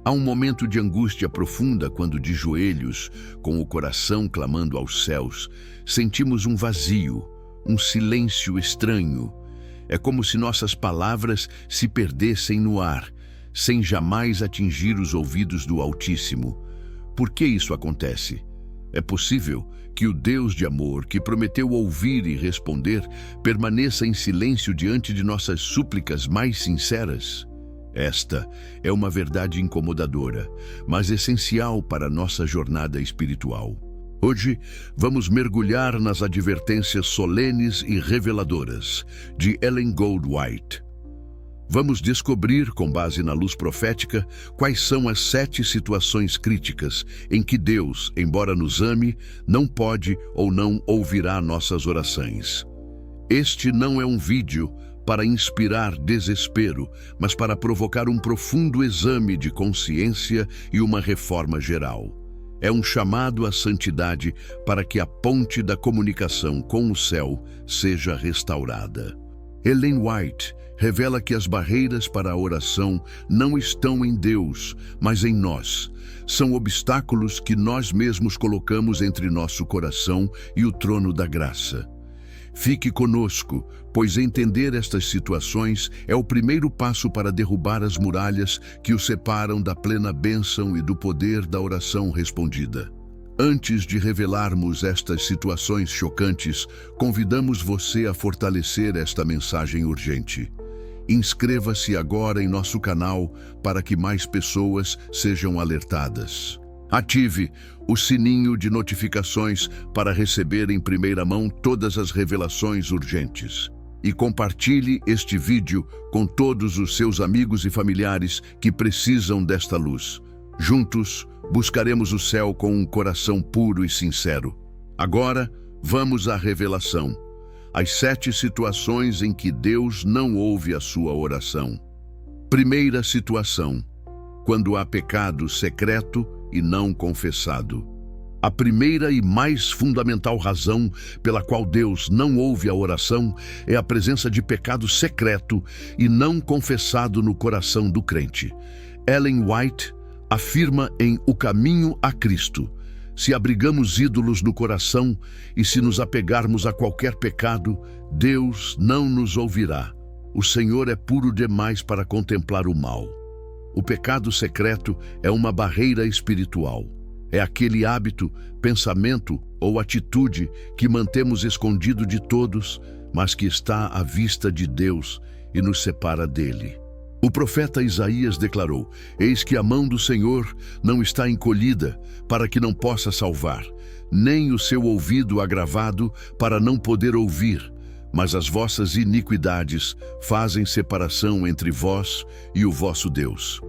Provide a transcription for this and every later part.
Há um momento de angústia profunda quando, de joelhos, com o coração clamando aos céus, sentimos um vazio, um silêncio estranho. É como se nossas palavras se perdessem no ar, sem jamais atingir os ouvidos do Altíssimo. Por que isso acontece? É possível que o Deus de amor, que prometeu ouvir e responder, permaneça em silêncio diante de nossas súplicas mais sinceras? Esta é uma verdade incomodadora, mas essencial para a nossa jornada espiritual. Hoje, vamos mergulhar nas advertências solenes e reveladoras de Ellen Goldwhite. Vamos descobrir, com base na luz profética, quais são as 7 situações críticas em que Deus, embora nos ame, não pode ou não ouvirá nossas orações. Este não é um vídeo para inspirar desespero, mas para provocar um profundo exame de consciência e uma reforma geral. É um chamado à santidade para que a ponte da comunicação com o céu seja restaurada. Ellen White revela que as barreiras para a oração não estão em Deus, mas em nós. São obstáculos que nós mesmos colocamos entre nosso coração e o trono da graça. Fique conosco, pois entender estas situações é o primeiro passo para derrubar as muralhas que o separam da plena bênção e do poder da oração respondida. Antes de revelarmos estas situações chocantes, convidamos você a fortalecer esta mensagem urgente. Inscreva-se agora em nosso canal para que mais pessoas sejam alertadas. Ative o sininho de notificações para receber em primeira mão todas as revelações urgentes. E compartilhe este vídeo com todos os seus amigos e familiares que precisam desta luz. Juntos, buscaremos o céu com um coração puro e sincero. Agora, vamos à revelação. As 7 situações em que Deus não ouve a sua oração. Primeira situação: quando há pecado secreto e não confessado. A primeira e mais fundamental razão pela qual Deus não ouve a oração é a presença de pecado secreto e não confessado no coração do crente. Ellen White afirma em O Caminho a Cristo: se abrigamos ídolos no coração e se nos apegarmos a qualquer pecado, Deus não nos ouvirá. O Senhor é puro demais para contemplar o mal. O pecado secreto é uma barreira espiritual. É aquele hábito, pensamento ou atitude que mantemos escondido de todos, mas que está à vista de Deus e nos separa dele. O profeta Isaías declarou: eis que a mão do Senhor não está encolhida para que não possa salvar, nem o seu ouvido agravado para não poder ouvir, mas as vossas iniquidades fazem separação entre vós e o vosso Deus.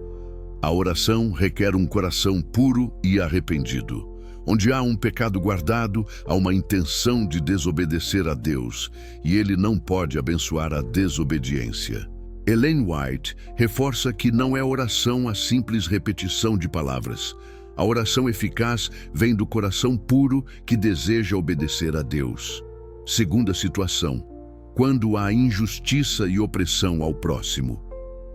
A oração requer um coração puro e arrependido. Onde há um pecado guardado, há uma intenção de desobedecer a Deus, e Ele não pode abençoar a desobediência. Ellen White reforça que não é oração a simples repetição de palavras. A oração eficaz vem do coração puro que deseja obedecer a Deus. Segunda situação: quando há injustiça e opressão ao próximo.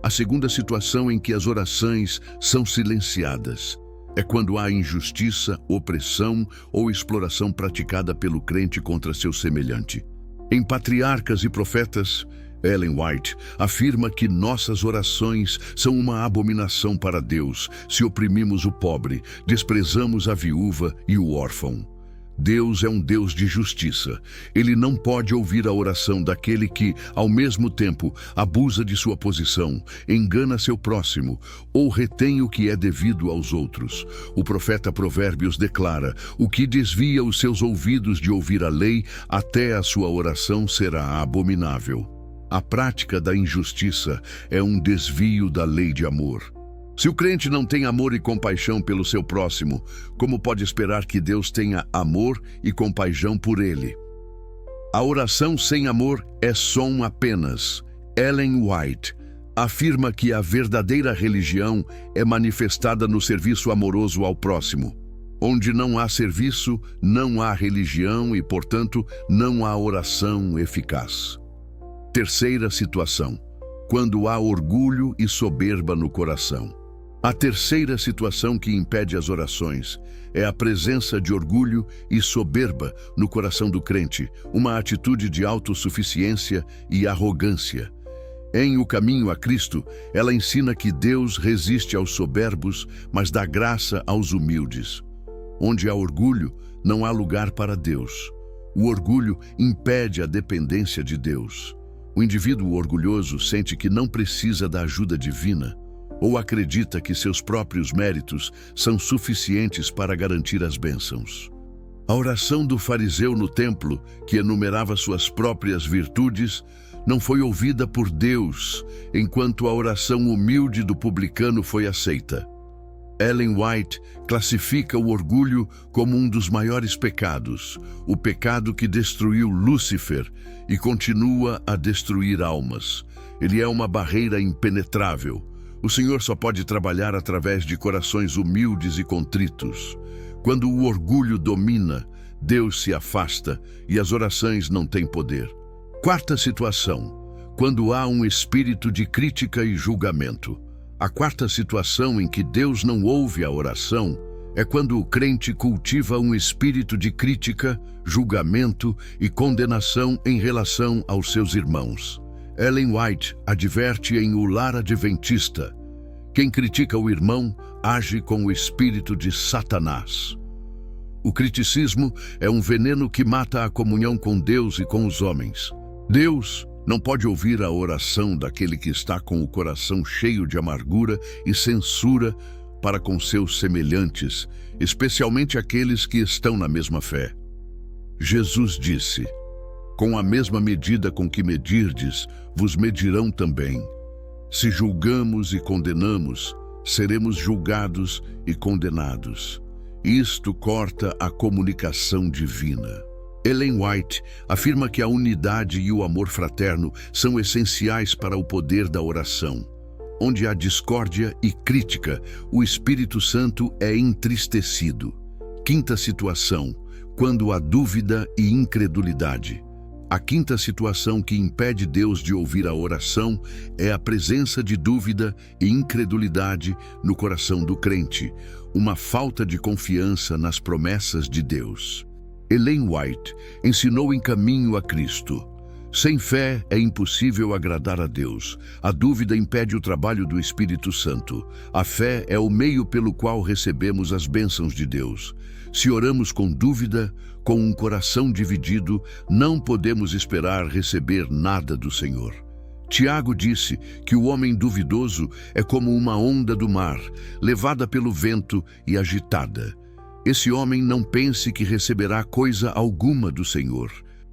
A segunda situação em que as orações são silenciadas é quando há injustiça, opressão ou exploração praticada pelo crente contra seu semelhante. Em Patriarcas e Profetas, Ellen White afirma que nossas orações são uma abominação para Deus se oprimimos o pobre, desprezamos a viúva e o órfão. Deus é um Deus de justiça. Ele não pode ouvir a oração daquele que, ao mesmo tempo, abusa de sua posição, engana seu próximo ou retém o que é devido aos outros. O profeta Provérbios declara: o que desvia os seus ouvidos de ouvir a lei, até a sua oração será abominável. A prática da injustiça é um desvio da lei de amor. Se o crente não tem amor e compaixão pelo seu próximo, como pode esperar que Deus tenha amor e compaixão por ele? A oração sem amor é som apenas. Ellen White afirma que a verdadeira religião é manifestada no serviço amoroso ao próximo. Onde não há serviço, não há religião e, portanto, não há oração eficaz. Terceira situação: quando há orgulho e soberba no coração. A terceira situação que impede as orações é a presença de orgulho e soberba no coração do crente, uma atitude de autossuficiência e arrogância. Em O Caminho a Cristo, ela ensina que Deus resiste aos soberbos, mas dá graça aos humildes. Onde há orgulho, não há lugar para Deus. O orgulho impede a dependência de Deus. O indivíduo orgulhoso sente que não precisa da ajuda divina, ou acredita que seus próprios méritos são suficientes para garantir as bênçãos. A oração do fariseu no templo, que enumerava suas próprias virtudes, não foi ouvida por Deus, enquanto a oração humilde do publicano foi aceita. Ellen White classifica o orgulho como um dos maiores pecados, o pecado que destruiu Lúcifer e continua a destruir almas. Ele é uma barreira impenetrável. O Senhor só pode trabalhar através de corações humildes e contritos. Quando o orgulho domina, Deus se afasta e as orações não têm poder. Quarta situação, quando há um espírito de crítica e julgamento. A quarta situação em que Deus não ouve a oração é quando o crente cultiva um espírito de crítica, julgamento e condenação em relação aos seus irmãos. Ellen White adverte em O Lar Adventista: quem critica o irmão age com o espírito de Satanás. O criticismo é um veneno que mata a comunhão com Deus e com os homens. Deus não pode ouvir a oração daquele que está com o coração cheio de amargura e censura para com seus semelhantes, especialmente aqueles que estão na mesma fé. Jesus disse: com a mesma medida com que medirdes, vos medirão também. Se julgamos e condenamos, seremos julgados e condenados. Isto corta a comunicação divina. Ellen White afirma que a unidade e o amor fraterno são essenciais para o poder da oração. Onde há discórdia e crítica, o Espírito Santo é entristecido. Quinta situação, quando há dúvida e incredulidade. A quinta situação que impede Deus de ouvir a oração é a presença de dúvida e incredulidade no coração do crente, uma falta de confiança nas promessas de Deus. Ellen White ensinou em Caminho a Cristo: sem fé é impossível agradar a Deus. A dúvida impede o trabalho do Espírito Santo. A fé é o meio pelo qual recebemos as bênçãos de Deus. Se oramos com dúvida, com um coração dividido, não podemos esperar receber nada do Senhor. Tiago disse que o homem duvidoso é como uma onda do mar, levada pelo vento e agitada. Esse homem não pense que receberá coisa alguma do Senhor.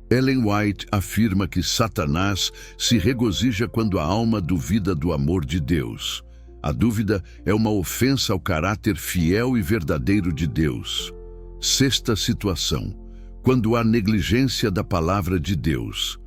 Ellen White afirma que Satanás se regozija quando a alma duvida do amor de Deus. A dúvida é uma ofensa ao caráter fiel e verdadeiro de Deus. Sexta situação, quando há negligência da palavra de Deus.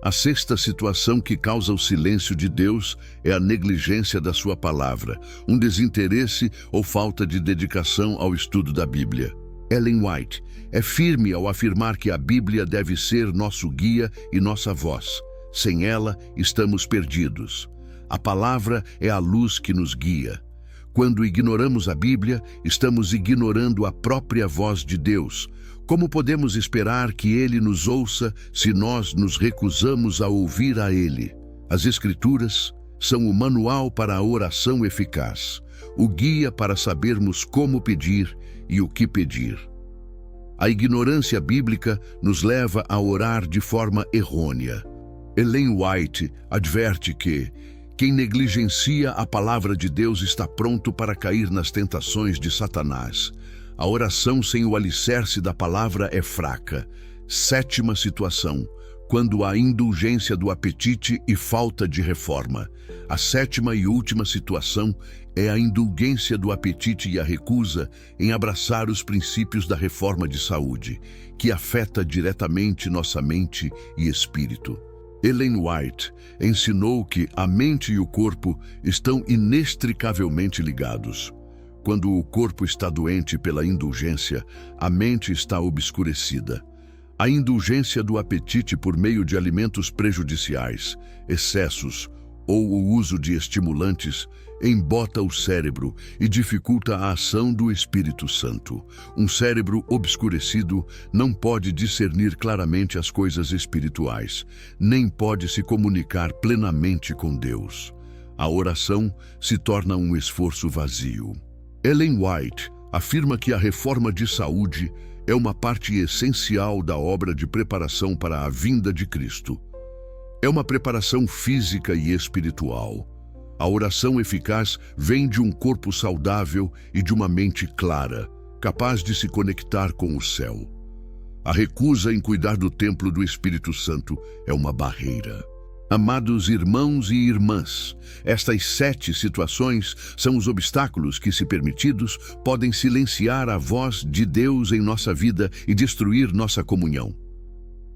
A sexta situação que causa o silêncio de Deus é a negligência da sua palavra, um desinteresse ou falta de dedicação ao estudo da Bíblia. Ellen White é firme ao afirmar que a Bíblia deve ser nosso guia e nossa voz. Sem ela, estamos perdidos. A palavra é a luz que nos guia. Quando ignoramos a Bíblia, estamos ignorando a própria voz de Deus. Como podemos esperar que Ele nos ouça se nós nos recusamos a ouvir a Ele? As Escrituras são o manual para a oração eficaz, o guia para sabermos como pedir e o que pedir. A ignorância bíblica nos leva a orar de forma errônea. Ellen White adverte que quem negligencia a palavra de Deus está pronto para cair nas tentações de Satanás. A oração sem o alicerce da palavra é fraca. Sétima situação, quando há indulgência do apetite e falta de reforma. A sétima e última situação é a indulgência do apetite e a recusa em abraçar os princípios da reforma de saúde, que afeta diretamente nossa mente e espírito. Ellen White ensinou que a mente e o corpo estão inextricavelmente ligados. Quando o corpo está doente pela indulgência, a mente está obscurecida. A indulgência do apetite por meio de alimentos prejudiciais, excessos ou o uso de estimulantes embota o cérebro e dificulta a ação do Espírito Santo. Um cérebro obscurecido não pode discernir claramente as coisas espirituais, nem pode se comunicar plenamente com Deus. A oração se torna um esforço vazio. Ellen White afirma que a reforma de saúde é uma parte essencial da obra de preparação para a vinda de Cristo. É uma preparação física e espiritual. A oração eficaz vem de um corpo saudável e de uma mente clara, capaz de se conectar com o céu. A recusa em cuidar do templo do Espírito Santo é uma barreira. Amados irmãos e irmãs, estas 7 situações são os obstáculos que, se permitidos, podem silenciar a voz de Deus em nossa vida e destruir nossa comunhão.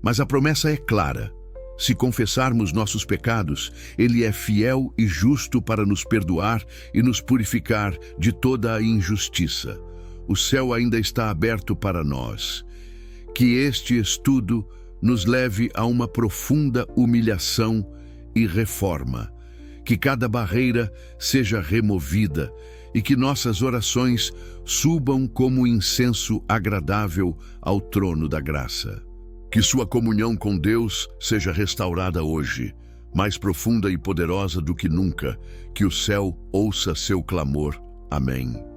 Mas a promessa é clara. Se confessarmos nossos pecados, Ele é fiel e justo para nos perdoar e nos purificar de toda a injustiça. O céu ainda está aberto para nós. Que este estudo nos leve a uma profunda humilhação e reforma. Que cada barreira seja removida e que nossas orações subam como incenso agradável ao trono da graça. Que sua comunhão com Deus seja restaurada hoje, mais profunda e poderosa do que nunca. Que o céu ouça seu clamor. Amém.